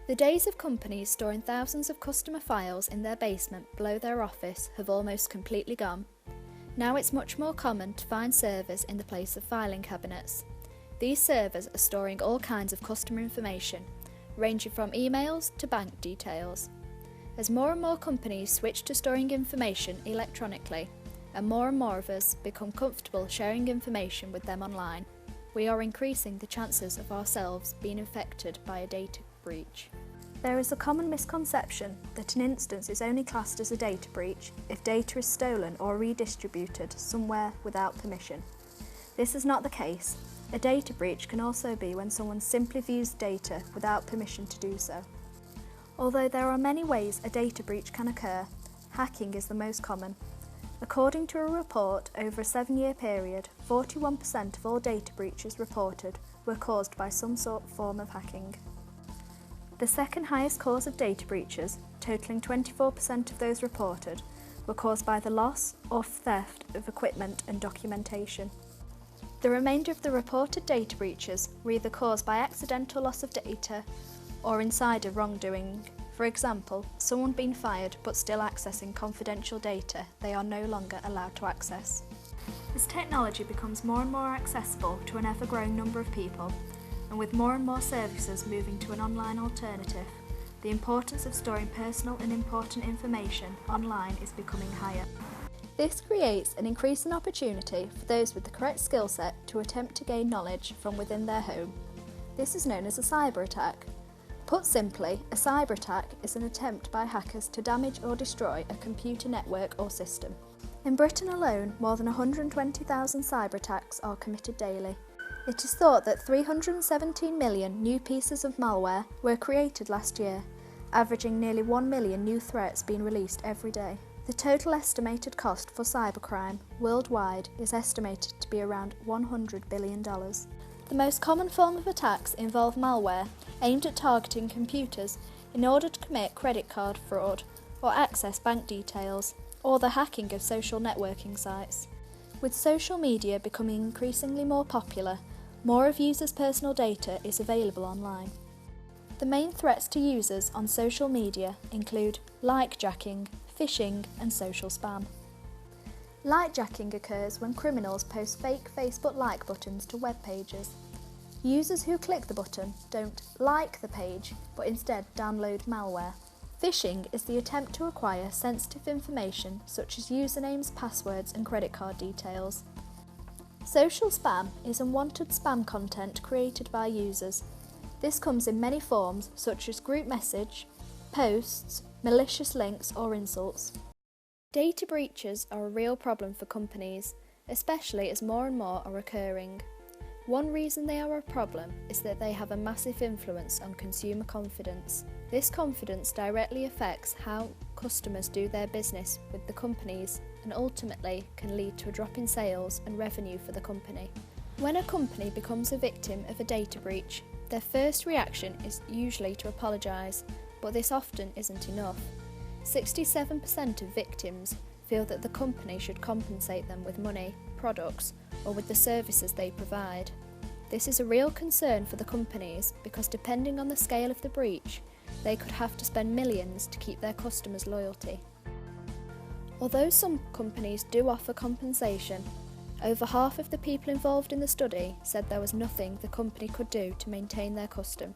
The days of companies storing thousands of customer files in their basement below their office have almost completely gone. Now it's much more common to find servers in the place of filing cabinets. These servers are storing all kinds of customer information, ranging from emails to bank details. As more and more companies switch to storing information electronically, and more of us become comfortable sharing information with them online, we are increasing the chances of ourselves being infected by a data breach. There is a common misconception that an instance is only classed as a data breach if data is stolen or redistributed somewhere without permission. This is not the case. A data breach can also be when someone simply views data without permission to do so. Although there are many ways a data breach can occur, hacking is the most common. According to a report over a 7-year period, 41% of all data breaches reported were caused by some form of hacking. The second highest cause of data breaches, totaling 24% of those reported, were caused by the loss or theft of equipment and documentation. The remainder of the reported data breaches were either caused by accidental loss of data or insider wrongdoing. For example, someone being fired but still accessing confidential data they are no longer allowed to access. As technology becomes more and more accessible to an ever-growing number of people, and with more and more services moving to an online alternative, the importance of storing personal and important information online is becoming higher. This creates an increasing opportunity for those with the correct skill set to attempt to gain knowledge from within their home. This is known as a cyber attack. Put simply, a cyber attack is an attempt by hackers to damage or destroy a computer network or system. In Britain alone, more than 120,000 cyber attacks are committed daily. It is thought that 317 million new pieces of malware were created last year, averaging nearly 1 million new threats being released every day. The total estimated cost for cybercrime worldwide is estimated to be around $100 billion. The most common form of attacks involve malware aimed at targeting computers in order to commit credit card fraud or access bank details, or the hacking of social networking sites. With social media becoming increasingly more popular, more of users' personal data is available online. The main threats to users on social media include like-jacking, phishing and social spam. Like-jacking occurs when criminals post fake Facebook like buttons to web pages. Users who click the button don't like the page, but instead download malware. Phishing is the attempt to acquire sensitive information such as usernames, passwords and credit card details. Social spam is unwanted spam content created by users. This comes in many forms such as group message, posts, malicious links or insults. Data breaches are a real problem for companies, especially as more and more are occurring. One reason they are a problem is that they have a massive influence on consumer confidence. This confidence directly affects how customers do their business with the companies and ultimately can lead to a drop in sales and revenue for the company. When a company becomes a victim of a data breach, their first reaction is usually to apologise, but this often isn't enough. 67% of victims feel that the company should compensate them with money, products, or with the services they provide. This is a real concern for the companies because depending on the scale of the breach, they could have to spend millions to keep their customers' loyalty. Although some companies do offer compensation, over half of the people involved in the study said there was nothing the company could do to maintain their custom.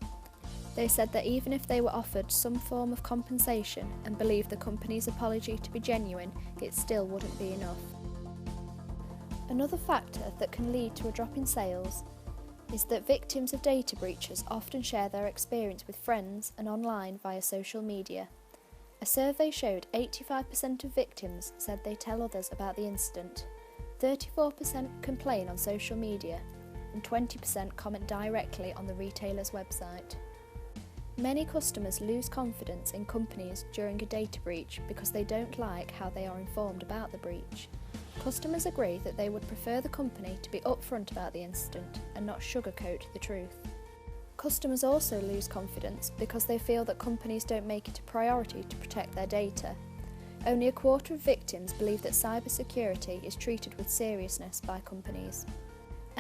They said that even if they were offered some form of compensation and believed the company's apology to be genuine, it still wouldn't be enough. Another factor that can lead to a drop in sales is that victims of data breaches often share their experience with friends and online via social media. A survey showed 85% of victims said they tell others about the incident, 34% complain on social media, and 20% comment directly on the retailer's website. Many customers lose confidence in companies during a data breach because they don't like how they are informed about the breach. Customers agree that they would prefer the company to be upfront about the incident and not sugarcoat the truth. Customers also lose confidence because they feel that companies don't make it a priority to protect their data. Only a quarter of victims believe that cybersecurity is treated with seriousness by companies.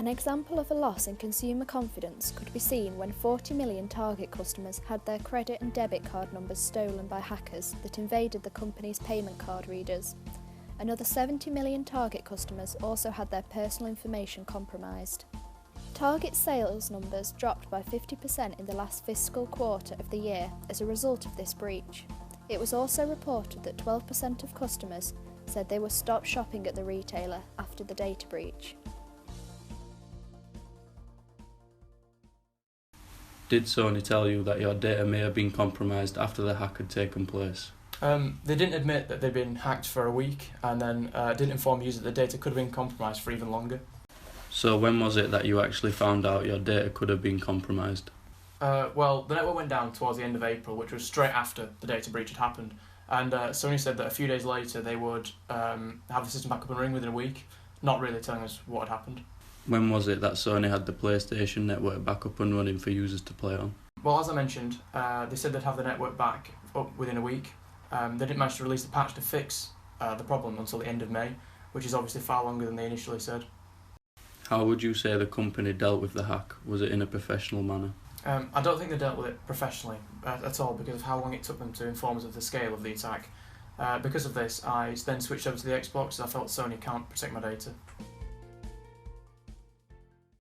An example of a loss in consumer confidence could be seen when 40 million Target customers had their credit and debit card numbers stolen by hackers that invaded the company's payment card readers. Another 70 million Target customers also had their personal information compromised. Target sales numbers dropped by 50% in the last fiscal quarter of the year as a result of this breach. It was also reported that 12% of customers said they would stop shopping at the retailer after the data breach. Did Sony tell you that your data may have been compromised after the hack had taken place? They didn't admit that they'd been hacked for a week, and then didn't inform users that the data could have been compromised for even longer. So when was it that you actually found out your data could have been compromised? Well, the network went down towards the end of April, which was straight after the data breach had happened. And Sony said that a few days later they would have the system back up and running within a week, not really telling us what had happened. When was it that Sony had the PlayStation network back up and running for users to play on? Well, as I mentioned, they said they'd have the network back up within a week. They didn't manage to release the patch to fix the problem until the end of May, which is obviously far longer than they initially said. How would you say the company dealt with the hack? Was it in a professional manner? I don't think they dealt with it professionally at all because of how long it took them to inform us of the scale of the attack. Because of this, I then switched over to the Xbox as I felt Sony can't protect my data.